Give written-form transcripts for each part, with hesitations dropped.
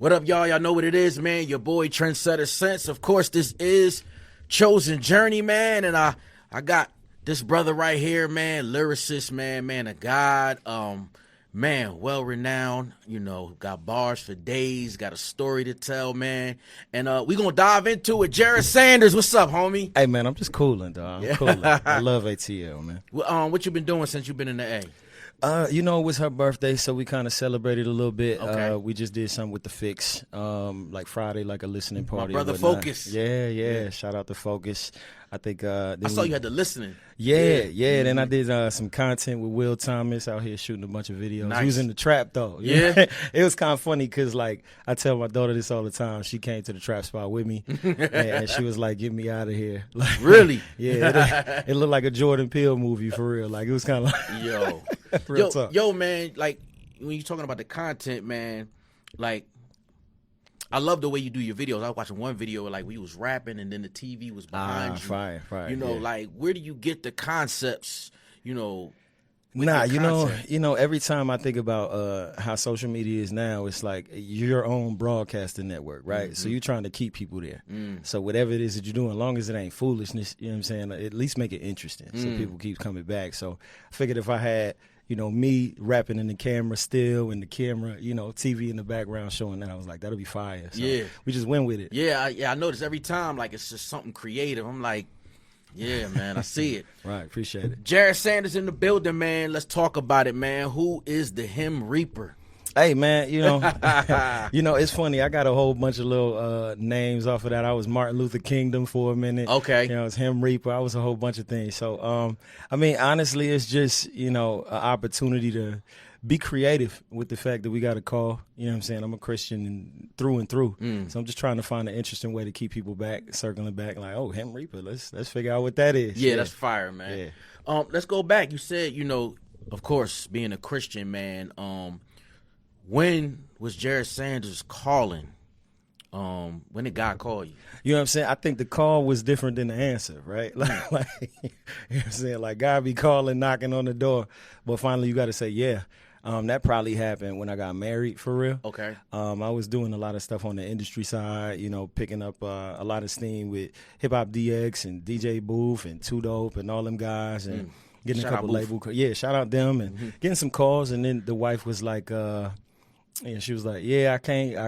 What up, y'all? Y'all know what it is, man. Your boy TrendsetterSense. Of course, this is Chosen Journey, man. And I got this brother right here, man, lyricist, man of God. Man, well-renowned, got bars for days, got a story to tell, man. And we going to dive into it. Jered Sanders, what's up, homie? Hey, man, I'm just cooling, dog. I'm cooling. I love ATL, man. What you been doing since you been in the A? It was her birthday, so we kind of celebrated a little bit. Okay. We just did something with the Fix, like Friday, like a listening party. My brother Focus. Yeah. Shout out to Focus. I think I saw you had the listening. Yeah. Then I did some content with Will Thomas out here shooting a bunch of videos. Nice. He was in the trap though. Yeah. It was kind of funny because like I tell my daughter this all the time. She came to the trap spot with me, and she was like, "Get me out of here!" Like, really? Yeah. It looked like a Jordan Peele movie for real. Like it was kind of like yo, man. Like when you're talking about the content, man, like. I love the way you do your videos. I was watching one video like we was rapping and then the TV was behind you. Fire. Like where do you get the concepts? Every time I think about how social media is now, it's like your own broadcasting network, right? Mm-hmm. So you're trying to keep people there. So whatever it is that you're doing, as long as it ain't foolishness, you know what I'm saying? At least make it interesting so people keep coming back. So I figured if I had me rapping in the camera still, and the camera, TV in the background showing that, I was like, that'll be fire. So yeah. We just went with it. Yeah, I noticed every time, like, it's just something creative. I'm like, yeah, man, I see it. Right, appreciate it. Jered Sanders in the building, man. Let's talk about it, man. Who is the Hymn Reaper? Hey, man, it's funny. I got a whole bunch of little names off of that. I was Martin Luther Kingdom for a minute. Okay. It's Hymn Reaper. I was a whole bunch of things. So, honestly, it's just, an opportunity to be creative with the fact that we got a call. You know what I'm saying? I'm a Christian and through. So I'm just trying to find an interesting way to keep people back, circling back, like, oh, Hymn Reaper. Let's figure out what that is. Yeah, that's fire, man. Yeah. Let's go back. You said, of course, being a Christian, man, when was Jered Sanders calling? When did God call you? You know what I'm saying? I think the call was different than the answer, right? Like you know what I'm saying? Like God be calling, knocking on the door, but finally you got to say, yeah. That probably happened when I got married, for real. Okay. I was doing a lot of stuff on the industry side, picking up a lot of steam with Hip Hop DX and DJ Booth and Too Dope and all them guys, and getting shout a couple label. Yeah, shout out them and getting some calls. And then the wife was like, she was like, yeah, I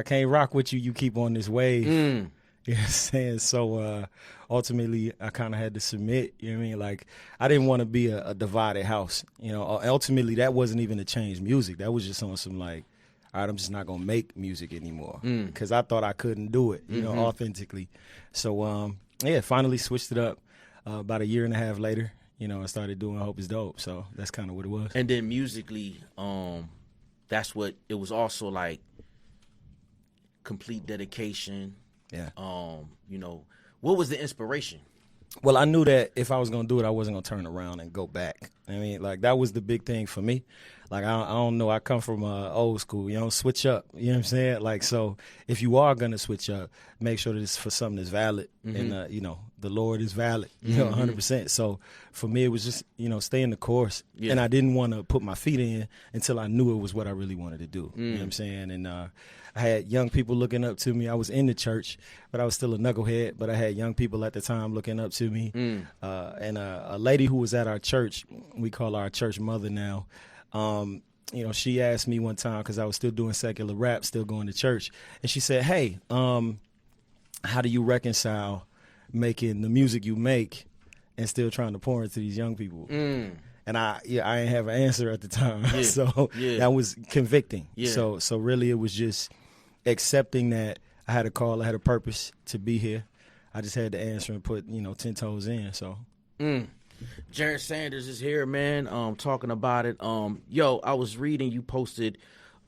can't rock with you. You keep on this wave. You know what I'm saying? So ultimately, I kind of had to submit. You know what I mean? Like, I didn't want to be a divided house. Ultimately, that wasn't even to change music. That was just on some like, all right, I'm just not going to make music anymore because I thought I couldn't do it, authentically. So, finally switched it up about a year and a half later. I started doing Hope is Dope. So that's kind of what it was. And then musically, that's what it was also like, complete dedication. Yeah. What was the inspiration? Well, I knew that if I was going to do it, I wasn't going to turn around and go back. I mean, like, that was the big thing for me. Like, I don't know. I come from old school, switch up. You know what I'm saying? Like, so if you are going to switch up, make sure that it's for something that's valid. And, the Lord is valid, 100%. So for me, it was just, stay in the course. Yeah. And I didn't want to put my feet in until I knew it was what I really wanted to do. You know what I'm saying? And I had young people looking up to me. I was in the church, but I was still a knucklehead. But I had young people at the time looking up to me. And a lady who was at our church, we call her our church mother now, she asked me one time, because I was still doing secular rap, still going to church. And she said, hey, how do you reconcile making the music you make and still trying to pour into these young people? And I didn't have an answer at the time. Yeah. So that was convicting. Yeah. So really it was just accepting that I had a call, I had a purpose to be here. I just had to answer and put, 10 toes in. So Jered Sanders is here, man. Talking about it. I was reading you posted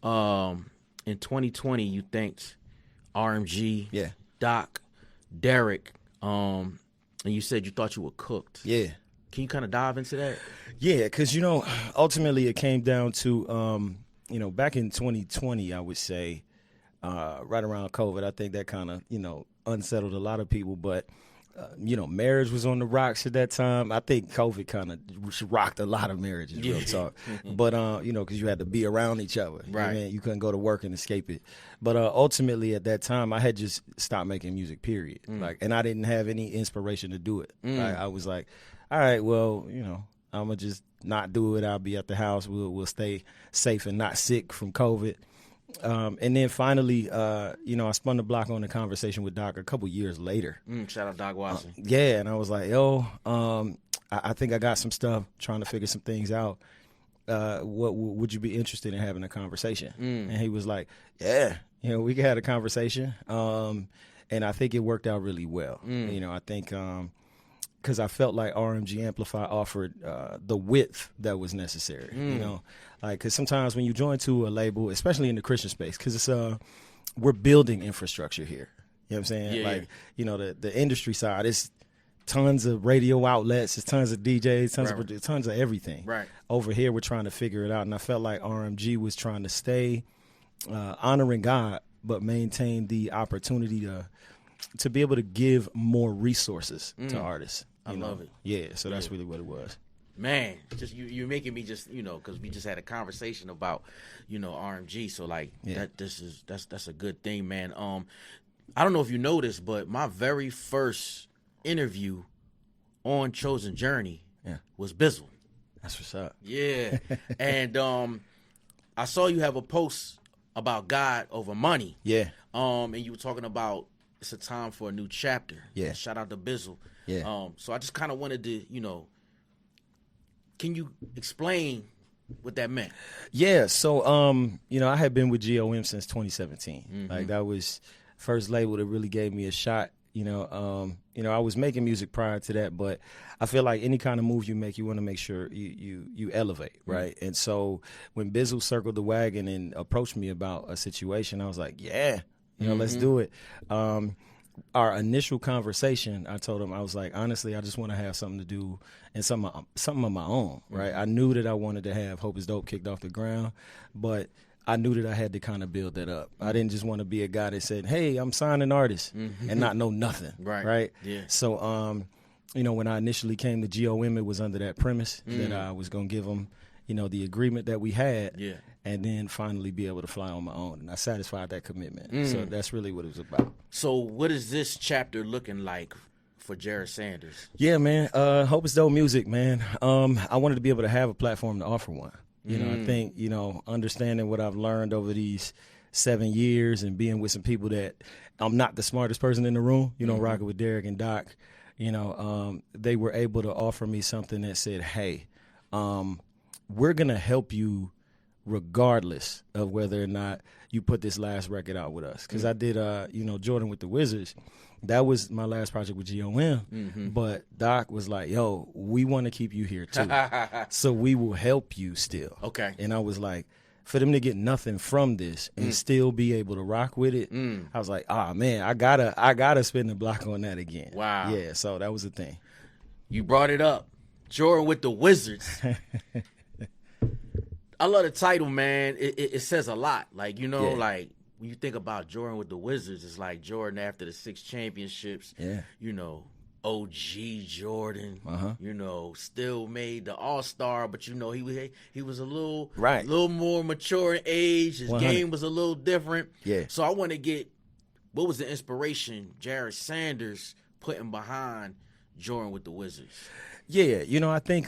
in 2020 you thanked RMG, Doc, Derek, and you said you thought you were cooked. Yeah. Can you kind of dive into that? Yeah, because, ultimately it came down to, back in 2020, I would say, right around COVID, I think that kind of, unsettled a lot of people. But marriage was on the rocks at that time. I think COVID kind of rocked a lot of marriages, real talk. But, because you had to be around each other. Right. You couldn't go to work and escape it. But ultimately, at that time, I had just stopped making music, period. And I didn't have any inspiration to do it. I was like, all right, well, I'm going to just not do it. I'll be at the house. We'll stay safe and not sick from COVID. And then finally, I spun the block on the conversation with Doc a couple years later. Shout out Doc Watson. Yeah, and I was like, I think I got some stuff, trying to figure some things out. Would you be interested in having a conversation? And he was like, yeah, we could have a conversation. And I think it worked out really well. I think because I felt like RMG Amplify offered the width that was necessary, because sometimes when you join to a label, especially in the Christian space, because we're building infrastructure here. You know what I'm saying? Yeah. The industry side, it's tons of radio outlets, it's tons of DJs, tons of everything. Right. Over here, we're trying to figure it out, and I felt like RMG was trying to stay honoring God, but maintain the opportunity to be able to give more resources to artists. I love it. Yeah, so that's really what it was. Man, just you're making me just because we just had a conversation about RMG, so that's a good thing, man. I don't know if you noticed, but my very first interview on Chosen Journey was Bizzle. That's what's up. Yeah, and I saw you have a post about God over money. Yeah, and you were talking about it's a time for a new chapter. Yeah, shout out to Bizzle. Yeah. So I just kind of wanted to, can you explain what that meant? Yeah. So, I had been with GOM since 2017. Like that was first label that really gave me a shot. I was making music prior to that, but I feel like any kind of move you make, you want to make sure you elevate, right? And so when Bizzle circled the wagon and approached me about a situation, I was like, yeah, let's do it. Our initial conversation, I told him, I was like, honestly, I just want to have something to do and something of my own, right? I knew that I wanted to have Hope is Dope kicked off the ground, but I knew that I had to kind of build that up. I didn't just want to be a guy that said, hey, I'm signing artists and not know nothing, right? Yeah. So, when I initially came to GOM, it was under that premise that I was going to give them, the agreement that we had, and then finally be able to fly on my own. And I satisfied that commitment. So that's really what it was about. So what is this chapter looking like for Jered Sanders? Yeah, man. Hope is Dope music, man. I wanted to be able to have a platform to offer one. I think, understanding what I've learned over these 7 years and being with some people that I'm not the smartest person in the room, rocking with Derek and Doc, they were able to offer me something that said, hey, we're going to help you regardless of whether or not you put this last record out with us. Because I did, Jordan with the Wizards. That was my last project with GOM. But Doc was like, yo, we want to keep you here too. So we will help you still. Okay. And I was like, for them to get nothing from this and still be able to rock with it, I was like, man, I gotta spin the block on that again. Wow. Yeah, so that was the thing. You brought it up. Jordan with the Wizards. I love the title, man. It says a lot. Like, like when you think about Jordan with the Wizards, it's like Jordan after the 6 championships. Yeah. OG Jordan. Still made the All-Star, but he was a little more mature in age. His 100. Game was a little different. Yeah. So I want to get what was the inspiration Jered Sanders putting behind Jordan with the Wizards? Yeah, I think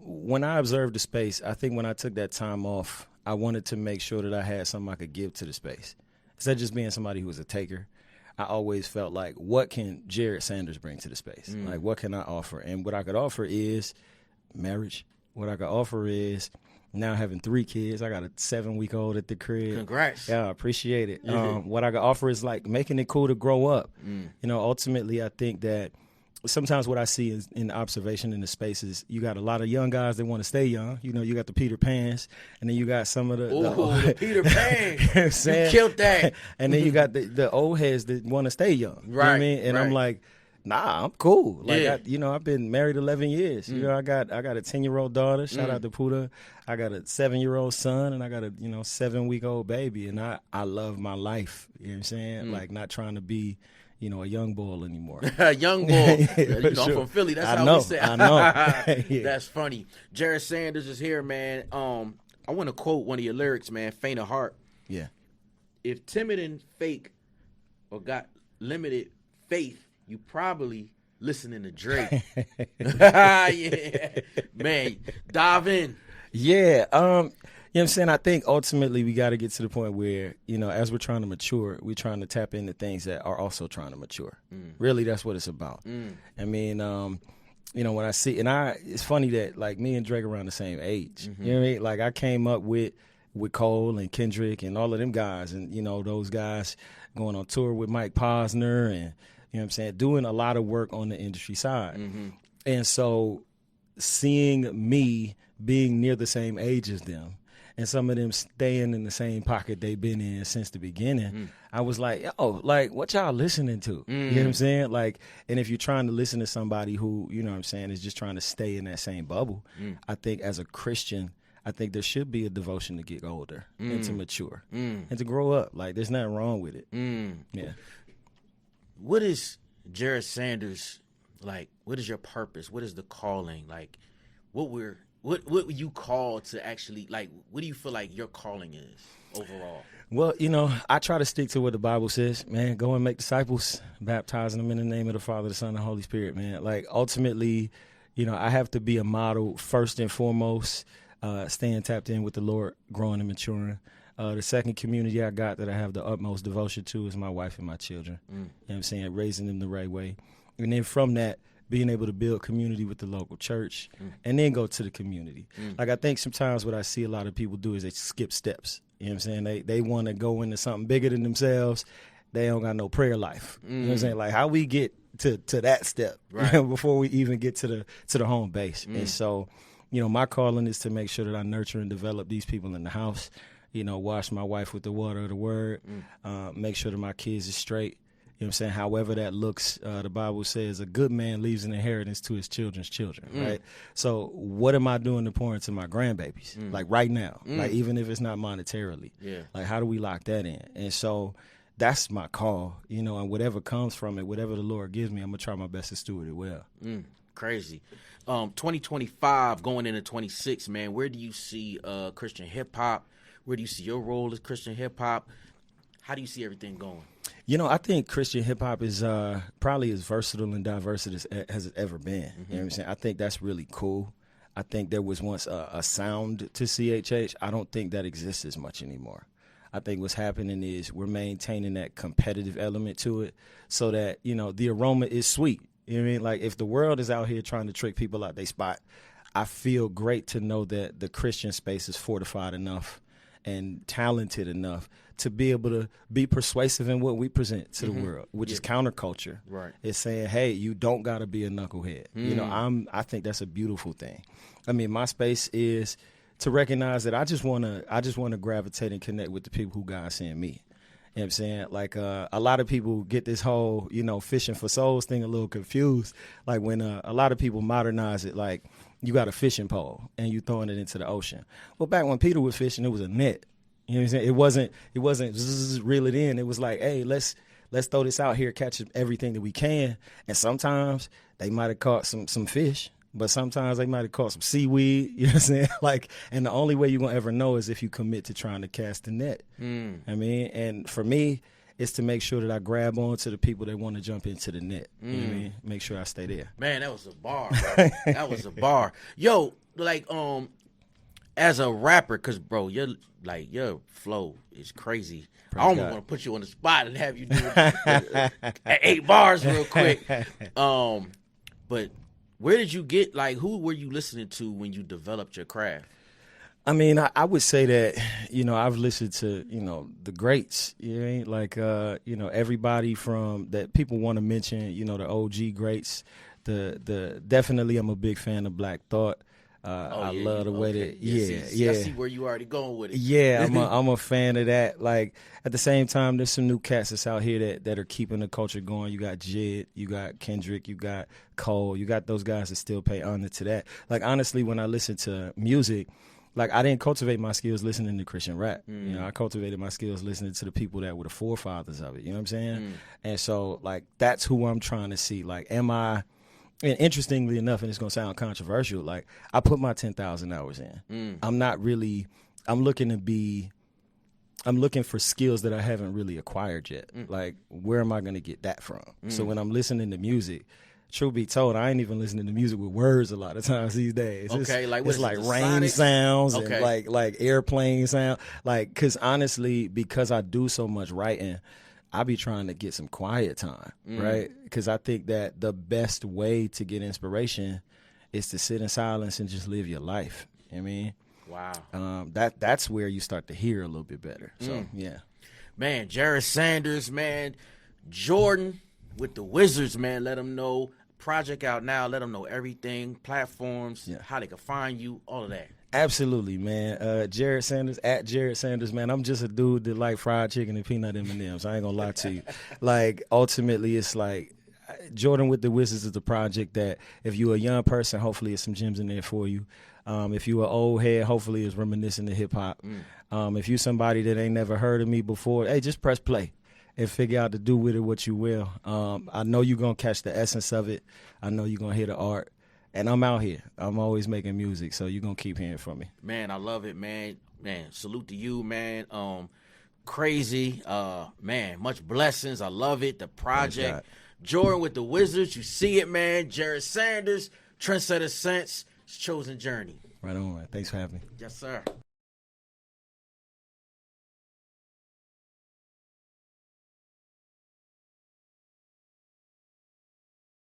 when I observed the space, I think when I took that time off, I wanted to make sure that I had something I could give to the space. Instead of just being somebody who was a taker, I always felt like, what can Jered Sanders bring to the space? Like, what can I offer? And what I could offer is marriage. What I could offer is now having 3 kids. I got a 7-week-old at the crib. Congrats. Yeah, I appreciate it. What I could offer is, like, making it cool to grow up. Ultimately, I think that sometimes what I see is in observation in the spaces, you got a lot of young guys that want to stay young. You got the Peter Pans, and then you got some of the Peter Pan. You killed that. And then you got the old heads that want to stay young. Right. You know what I mean? And I'm like, nah, I'm cool. Like, yeah. I've been married 11 years. I got a 10-year-old daughter. Shout out to Puda. I got a 7-year-old son, and I got a 7-week-old baby. And I love my life. You know what I'm saying? Like, not trying to be a young bull anymore. Young bull. I'm Sure. from Philly. That's I how know, we say. I know. Yeah. That's funny. Jered Sanders is here, man. I want to quote one of your lyrics, man. Faint of heart. Yeah. If timid and fake or got limited faith, you probably listening to Drake. Yeah. Man, dive in. Yeah. You know what I'm saying? I think ultimately we got to get to the point where, as we're trying to mature, we're trying to tap into things that are also trying to mature. Really, that's what it's about. I mean, when I see, it's funny that like me and Drake are around the same age. You know what I mean? Like I came up with Cole and Kendrick and all of them guys, and those guys going on tour with Mike Posner, and you know what I'm saying, doing a lot of work on the industry side. And so seeing me being near the same age as them, and some of them staying in the same pocket they've been in since the beginning, I was like, yo, like, what y'all listening to? You know what I'm saying? Like, and if you're trying to listen to somebody who, you know what I'm saying, is just trying to stay in that same bubble, I think as a Christian, I think there should be a devotion to get older and to mature and to grow up. Like, there's nothing wrong with it. Yeah. What is Jered Sanders, like, what is your purpose? What is the calling? Like, what were you called to actually, like, what do you feel like your calling is overall? Well, I try to stick to what the Bible says, man. Go and make disciples, baptizing them in the name of the Father, the Son, and the Holy Spirit, man. Like, ultimately, I have to be a model first and foremost, staying tapped in with the Lord, growing and maturing. The second community I got that I have the utmost devotion to is my wife and my children. You know what I'm saying? Raising them the right way. And then from that, being able to build community with the local church and then go to the community. Like, I think sometimes what I see a lot of people do is they skip steps. You know what I'm saying? They want to go into something bigger than themselves. They don't got no prayer life. You know what I'm saying? Like, how we get to that step before we even get to the home base. And so, my calling is to make sure that I nurture and develop these people in the house. Wash my wife with the water of the word. Make sure that my kids is straight. You know what I'm saying? However that looks, the Bible says a good man leaves an inheritance to his children's children, right? So what am I doing to pour into my grandbabies? Like right now, like even if it's not monetarily, like how do we lock that in? And so that's my call, and whatever comes from it, whatever the Lord gives me, I'm going to try my best to steward it well. Crazy. 2025 going into 26, man, where do you see Christian hip hop? Where do you see your role as Christian hip hop? How do you see everything going? I think Christian hip-hop is probably as versatile and diverse as it ever been. You know what I'm saying? I think that's really cool. I think there was once a sound to CHH. I don't think that exists as much anymore. I think what's happening is we're maintaining that competitive element to it so that, the aroma is sweet. You know what I mean? Like, if the world is out here trying to trick people out their spot, I feel great to know that the Christian space is fortified enough and talented enough to be able to be persuasive in what we present to the world, which is counterculture. Right. It's saying, hey, you don't got to be a knucklehead. I think that's a beautiful thing. I mean, my space is to recognize that I just want to gravitate and connect with the people who God sent me. You know what I'm saying? Like, a lot of people get this whole, fishing for souls thing a little confused. Like, when a lot of people modernize it, like, you got a fishing pole and you throwing it into the ocean. Well, back when Peter was fishing, it was a net. You know what I'm saying? It wasn't zzz, reel it in. It was like, hey, let's throw this out here, catch everything that we can. And sometimes they might have caught some fish, but sometimes they might have caught some seaweed. You know what I'm saying? Like, and the only way you're gonna ever know is if you commit to trying to cast the net. I mean, and for me, it's to make sure that I grab on to the people that want to jump into the net. You know what I mean? Make sure I stay there. Man, that was a bar, bro. That was a bar. Yo, like, as a rapper, because, bro, your flow is crazy. Praise I almost want to put you on the spot and have you do 8 bars real quick. But where did you get, like, who were you listening to when you developed your craft? I mean, I would say that, I've listened to, the greats, like, everybody from that people want to mention, the OG greats. Definitely I'm a big fan of Black Thought. I love the way that, I see where you already going with it. Yeah, I'm a fan of that. Like, at the same time, there's some new cats that's out here that are keeping the culture going. You got Jered, you got Kendrick, you got Cole, you got those guys that still pay honor to that. Like, honestly, when I listen to music, like I didn't cultivate my skills listening to Christian rap. You know, I cultivated my skills listening to the people that were the forefathers of it. You know what I'm saying? And so like that's who I'm trying to see. Like, am I? And interestingly enough, and it's gonna sound controversial, like I put my 10,000 hours in. I'm not really. I'm looking for skills that I haven't really acquired yet. Like, where am I gonna get that from? So when I'm listening to music, truth be told, I ain't even listening to music with words a lot of times these days. Okay, it's like rain sonic sounds okay. and like airplane sound. Like, cause honestly, because I do so much writing, I be trying to get some quiet time, right? Because I think that the best way to get inspiration is to sit in silence and just live your life. You know what I mean? Wow. That's where you start to hear a little bit better. So yeah, man, Jered Sanders, man, Jordan with the Wizards, man. Let them know project out now. Let them know everything, platforms, how they can find you, all of that. Absolutely, man. Jered Sanders at Jered Sanders, man. I'm just a dude that like fried chicken and peanut M&Ms. I ain't gonna lie to you. Like, ultimately, it's like Jordan with the Wizards is the project that if you're a young person, hopefully there's some gems in there for you. If you're an old head, hopefully it's reminiscent of hip hop. If you're somebody that ain't never heard of me before, hey, just press play and figure out to do with it what you will. I know you're gonna catch the essence of it. I know you're gonna hear the art. And I'm out here. I'm always making music, so you're going to keep hearing from me. Man, I love it, man. Man, salute to you, man. Crazy. Man, much blessings. I love it. The project. Jordan with the Wizards. You see it, man. Jered Sanders, TrendsetterSense, Chosen Journey. Right on, man. Thanks for having me. Yes, sir.